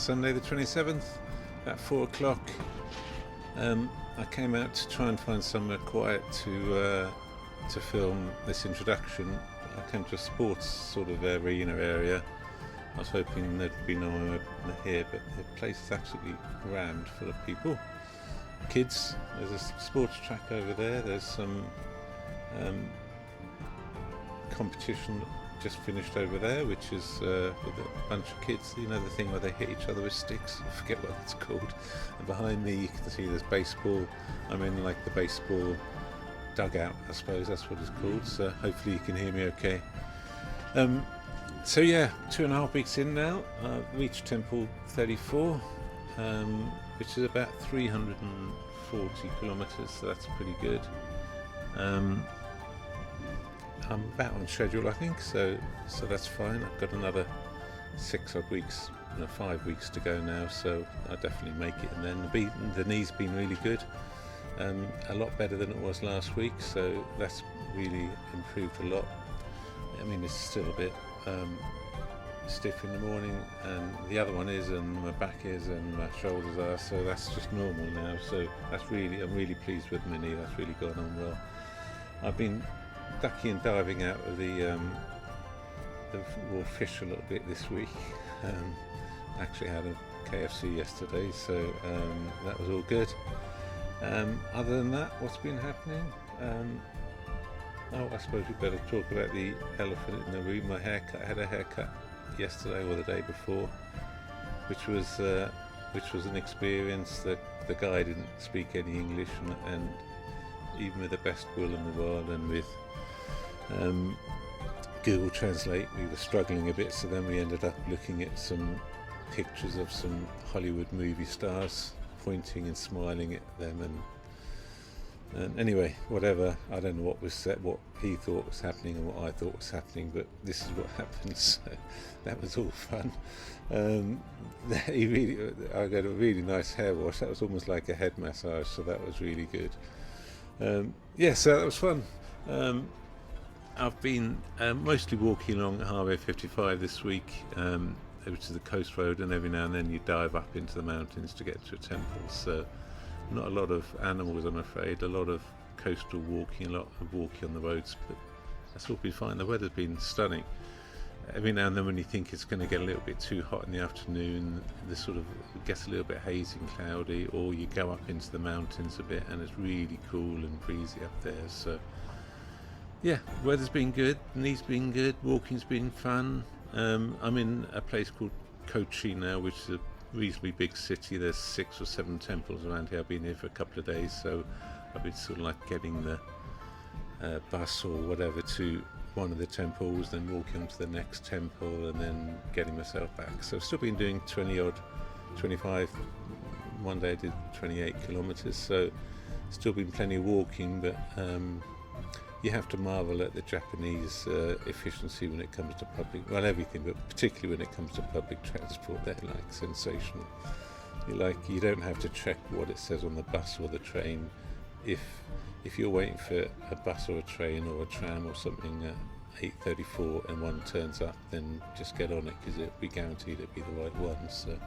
Sunday the 27th, about 4 o'clock. I came out to try and find somewhere quiet to film this introduction. I came to a sports sort of arena area. I was hoping there'd be no one here, but the place is absolutely rammed full of people. Kids, there's a sports track over there, there's some competition just finished over there, which is with a bunch of kids, you know, the thing where they hit each other with sticks, I forget what it's called. And behind me you can see there's baseball. I'm in like the baseball dugout, I suppose that's what it's called, so hopefully you can hear me okay. So yeah, 2.5 weeks in now, I've reached Temple 34, which is about 340 kilometres, so that's pretty good. I'm about on schedule, I think, so that's fine. I've got another 6 odd weeks, 5 weeks to go now, so I'll definitely make it. And then the knee's been really good, a lot better than it was last week, so that's really improved a lot. I mean, it's still a bit stiff in the morning, and the other one is, and my back is, and my shoulders are, so that's just normal now. So I'm really pleased with my knee. That's really gone on well. I've been ducking and diving out of the raw fish a little bit this week. Actually had a KFC yesterday, so that was all good. Other than that, what's been happening? I suppose we better talk about the elephant in the room. My haircut. I had a haircut yesterday or the day before, which was an experience. That the guy didn't speak any English, and even with the best will in the world and with Google Translate, we were struggling a bit. So then we ended up looking at some pictures of some Hollywood movie stars, pointing and smiling at them, and anyway, whatever. I don't know what was said, what he thought was happening and what I thought was happening, but this is what happened. So that was all fun. I got a really nice hair wash. That was almost like a head massage, so that was really good. So that was fun. I've been mostly walking along Highway 55 this week, which is the coast road, and every now and then you dive up into the mountains to get to a temple. So not a lot of animals, I'm afraid, a lot of coastal walking, a lot of walking on the roads, but that's all been fine. The weather's been stunning. Every now and then when you think it's going to get a little bit too hot in the afternoon, it gets a little bit hazy and cloudy, or you go up into the mountains a bit and it's really cool and breezy up there. So yeah, weather's been good, knee's been good, walking's been fun. I'm in a place called Kochi now, which is a reasonably big city. There's 6 or 7 temples around here. I've been here for a couple of days, so I've been sort of like getting the bus or whatever to one of the temples, then walking on to the next temple, and then getting myself back. So I've still been doing 25, one day I did 28 kilometres, so still been plenty of walking, but you have to marvel at the Japanese efficiency when it comes to everything, but particularly when it comes to public transport. They're like sensational. You don't have to check what it says on the bus or the train. If you're waiting for a bus or a train or a tram or something at 8:34 and one turns up, then just get on it, because it'll be guaranteed it'll be the right one. So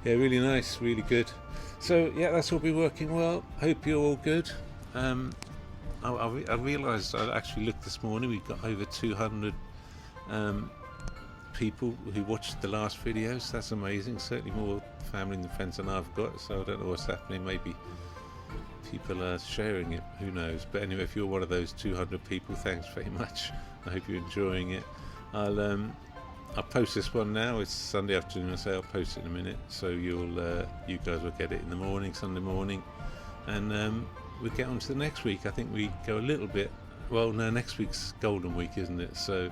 yeah, really nice, really good. So yeah, that's all been working well. Hope you're all good. I realised, I actually looked this morning, we've got over 200 people who watched the last video, so that's amazing. Certainly more family and friends than I've got, so I don't know what's happening. Maybe people are sharing it, who knows. But anyway, if you're one of those 200 people, thanks very much. I hope you're enjoying it. I'll post this one now. It's Sunday afternoon, so I'll post it in a minute, so you guys will get it in the morning, Sunday morning, and we'll get on to the next week. I think we go a little bit, next week's Golden Week, isn't it? So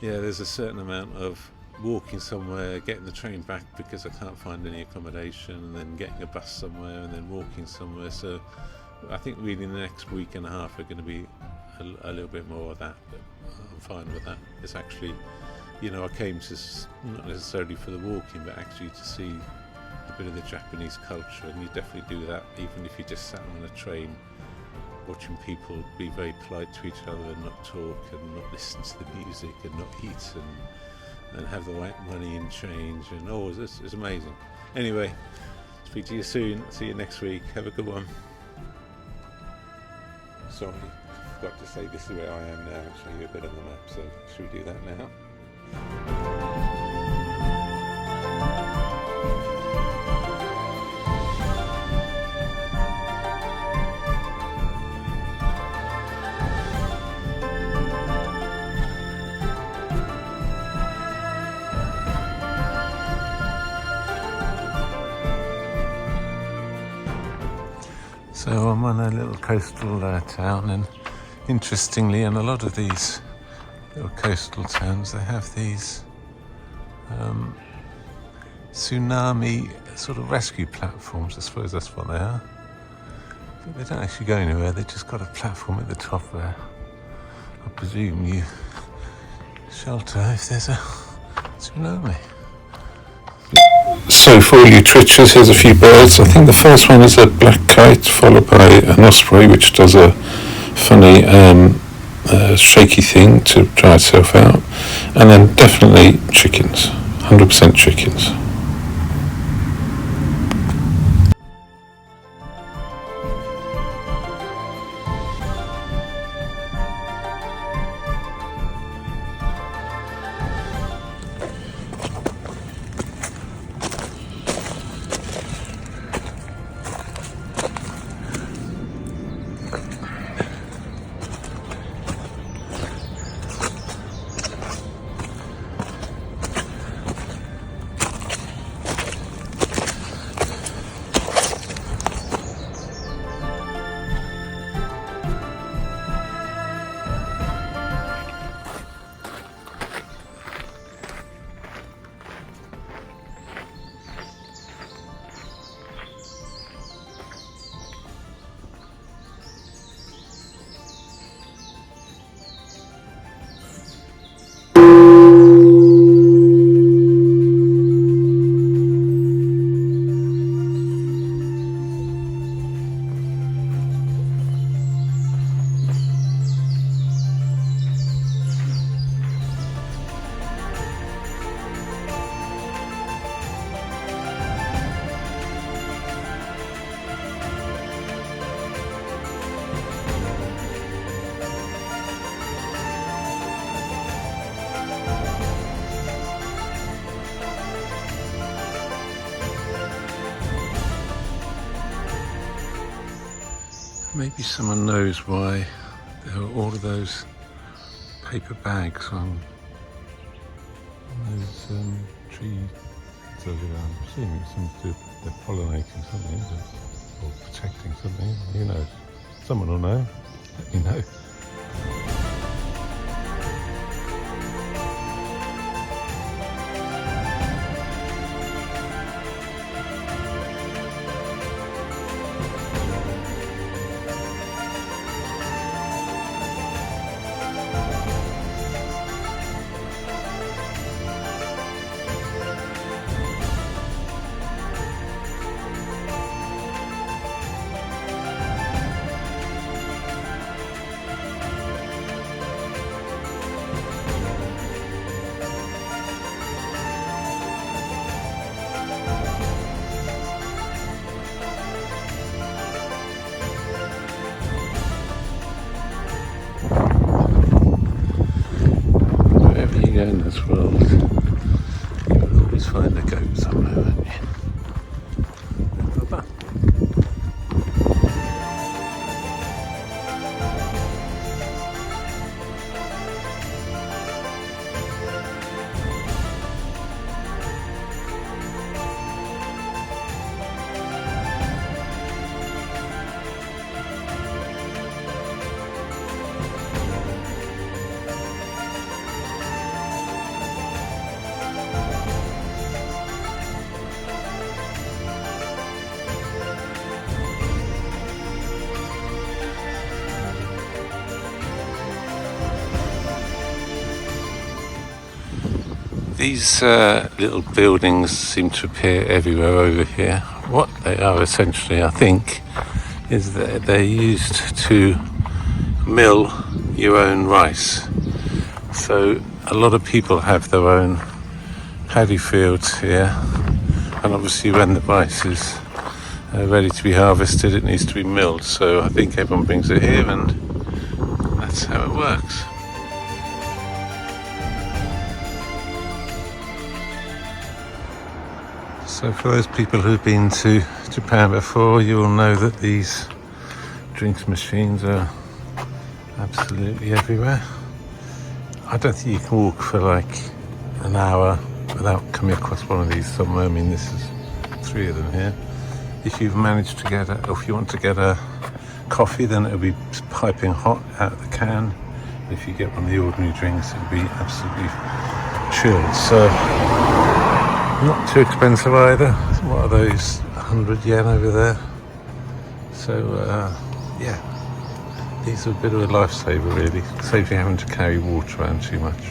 yeah, there's a certain amount of walking somewhere, getting the train back because I can't find any accommodation, and then getting a bus somewhere, and then walking somewhere. So I think really the next week and a half are going to be a little bit more of that, but I'm fine with that. It's actually, I came to not necessarily for the walking, but actually to see a bit of the Japanese culture, and you definitely do that even if you just sat on a train watching people be very polite to each other and not talk and not listen to the music and not eat and have the right money and change, and it's amazing. Anyway, speak to you soon. See you next week. Have a good one. Sorry, forgot to say this is where I am now and show you a bit on the map, so should we do that now? So I'm on a little coastal town, and interestingly, in a lot of these little coastal towns, they have these tsunami sort of rescue platforms. I suppose that's what they are. But they don't actually go anywhere, they just got a platform at the top where I presume you shelter if there's a tsunami. So for all you twitchers, here's a few birds. I think the first one is a black kite, followed by an osprey, which does a funny shaky thing to dry itself out, and then definitely chickens, 100% chickens. Maybe someone knows why there are all of those paper bags on those trees. So I'm assuming it's something to do with they're pollinating something or protecting something. Who knows? Someone will know. Let me know. In this world, you will always find a goat somewhere, won't you? Bye-bye. These little buildings seem to appear everywhere over here. What they are essentially, I think, is that they're used to mill your own rice. So a lot of people have their own paddy fields here, and obviously when the rice is ready to be harvested, it needs to be milled, so I think everyone brings it here and that's how it works. So for those people who've been to Japan before, you will know that these drinks machines are absolutely everywhere. I don't think you can walk for like an hour without coming across one of these somewhere. I mean, this is 3 of them here. If you've managed to get if you want to get a coffee, then it'll be piping hot out of the can. If you get one of the ordinary drinks, it'll be absolutely chilled. So not too expensive either. What are those? 100 yen over there. So yeah, these are a bit of a lifesaver really. Saves you having to carry water around too much.